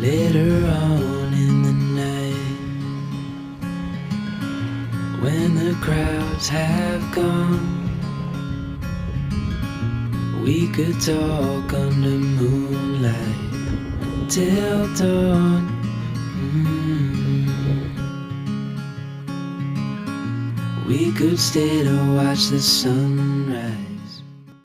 Later on in the night, when the crowds have gone, we could talk under moonlight till dawn. We could stay to watch the sunrise.